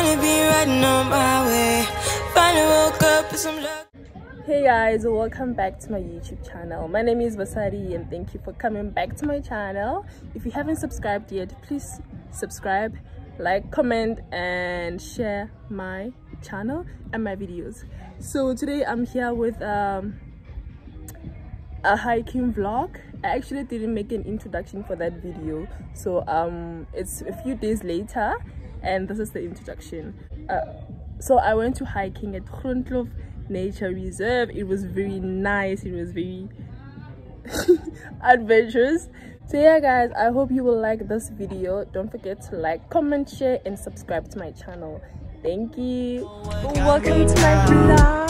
Finally be riding on my way. Finally woke up with some luck. Hey guys, welcome back to my YouTube channel. My name is Basari and thank you for coming back to my channel. If you haven't subscribed yet, please subscribe, like, comment and share my channel and my videos. So today I'm here with a hiking vlog. I actually didn't make an introduction for that video, so it's a few days later and this is the introduction. So I went to hiking at Groenkloof Nature Reserve. It was very nice, it was very adventurous. So yeah guys, I hope you will like this video. Don't forget to like, comment, share and subscribe to my channel. Thank you. Welcome to my vlog.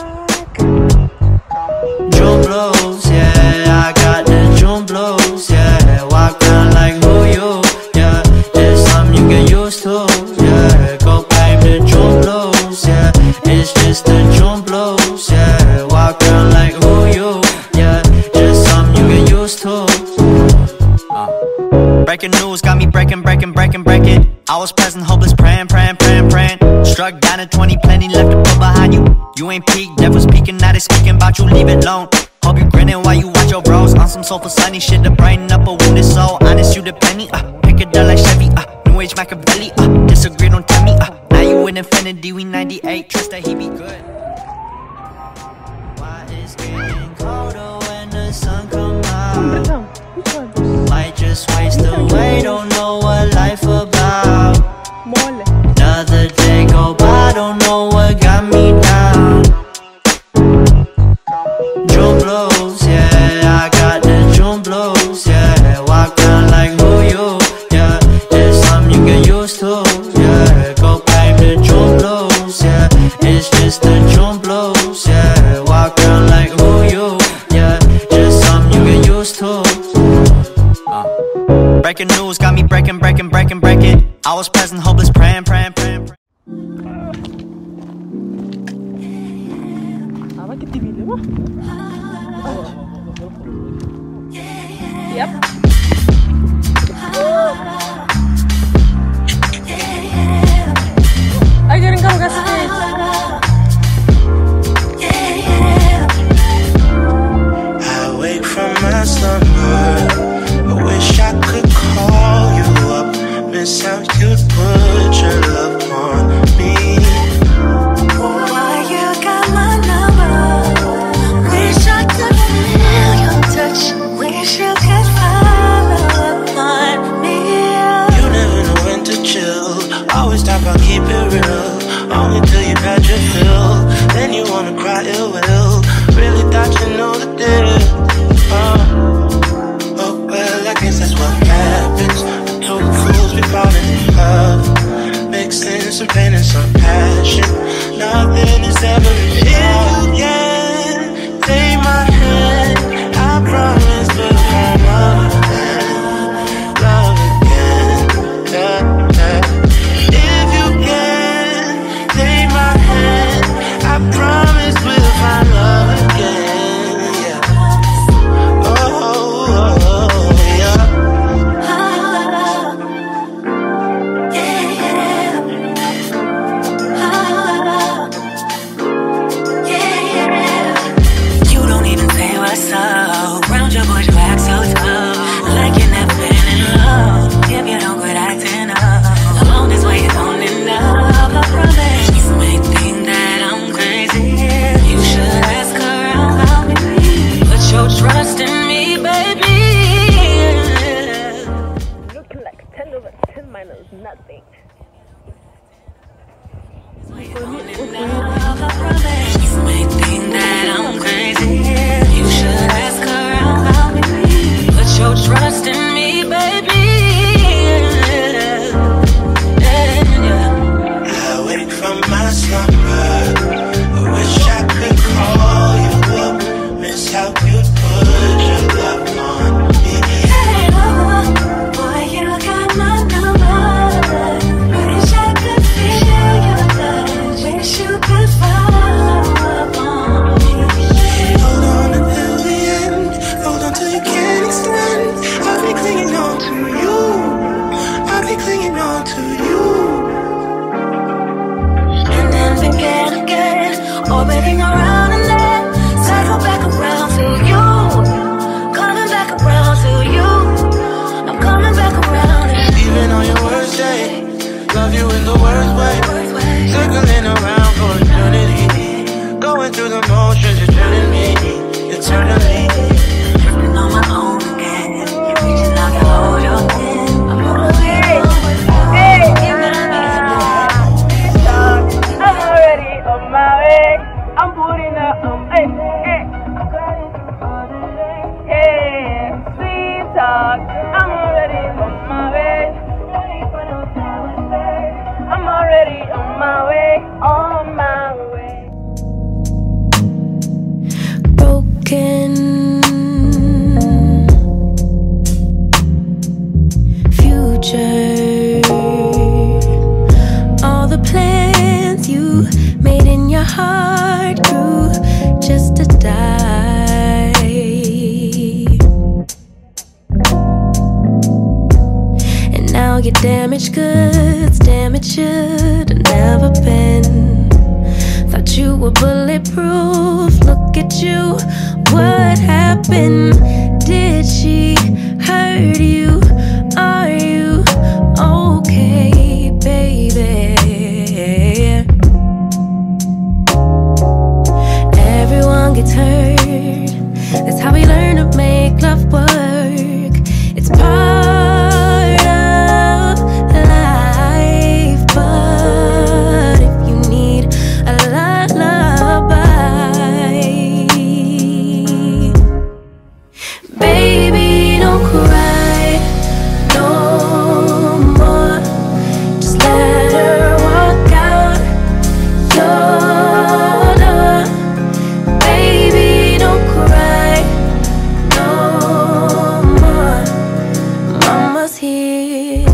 June blows, yeah, I got the June blows, yeah. Walk around like who you, yeah. There's something you get used to, yeah. Go claim the June blows, yeah. It's just the June blows, yeah. Walk around like who you, yeah. Just something you get used to. Breaking news got me breaking. I was present, hopeless, praying. Struck down at 20, plenty left to put behind you. You ain't peaked, devils peeking, now they speaking about you, leave it alone. Hope you grinning while you watch your bros on some soulful sunny shit to brighten up a wounded soul. Honest, you the penny, pick it up like Chevy, New Age Machiavelli, disagree, don't tell me, now you in infinity, we 98, trust that he be good. Why is getting colder when the sun come out? Might just waste away, don't know what life about. Another day go by, don't know what got me down. June blows, yeah, I got the June blows, yeah. Walk down like who you, yeah. There's something you get used to, yeah. Go claim the June blows, yeah. It's just the June blows, yeah. Walk down like who you, yeah. Just something you get used to. Breaking news got me breaking. I was present, hopeless, praying. Yep. I didn't come get I wake from my slumber. I wish I could call you up. Miss how you'd put your love on me. Why you got my number? Wish I could feel your touch. Wish you could follow up on me. You never know when to chill. Always talk about keep it real. Only till you've had your fill. Then you wanna cry ill will. Really thought you know the deal. Oh well, I guess that's what happens. The two fools be falling in love, mixing some pain and some passion. Nothing is ever enough. If you can take my hand, I promise to find love again, yeah. If you can take my hand, I promise we'll find love again, yeah. Oh, yeah. You don't even say what's up. Round your bush, back so tough. Like you never been in love. If you don't quit acting up, alone this way is on enough. I promise. You may think that I'm crazy. You should ask around about me. Put your trust in me, baby. looking like 10 over 10 minus nothing. You may think that I'm crazy. You should ask around about me. Put your trust in me, baby. I wake from my slumber. I wish I could call you up. Miss how you put your love on me. Boy, you got my number. Wish I could feel your touch. Wish you could find Going through the motions, you're turning me eternally. Drifting on my own again. You're reaching out to hold your hand. I'm on my way. I'm already on my way. I'm putting up, hey, sweet talk. I'm already on my way. I'm already on my way, on my way. Broken future, all the plans you made in your heart grew just to die. And now your damaged goods, damaged should have never been. Thought you were bulletproof, look at you, what happened? Did she hurt you? Are you okay, baby? Everyone gets hurt, that's how we learn to make love work. It's part of life, but if you need a lullaby, baby, don't cry no more. Just let her walk out your door. Baby, don't cry no more. Mama's here.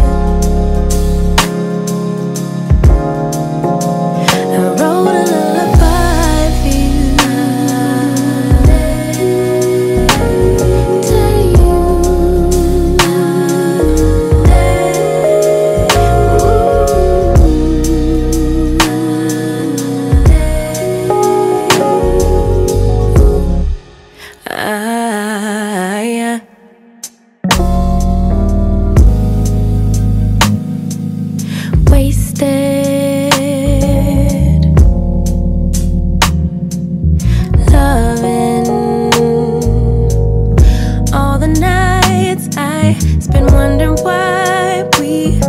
I wrote a lullaby for you. Yeah. Wasted loving all the nights I spent wondering why we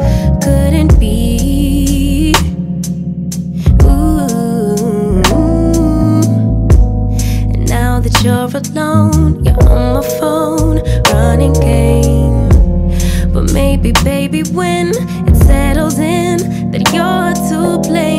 couldn't be. Ooh. And now that you're alone, you're on my phone, running game. But maybe, baby, when it settles in that you're to blame,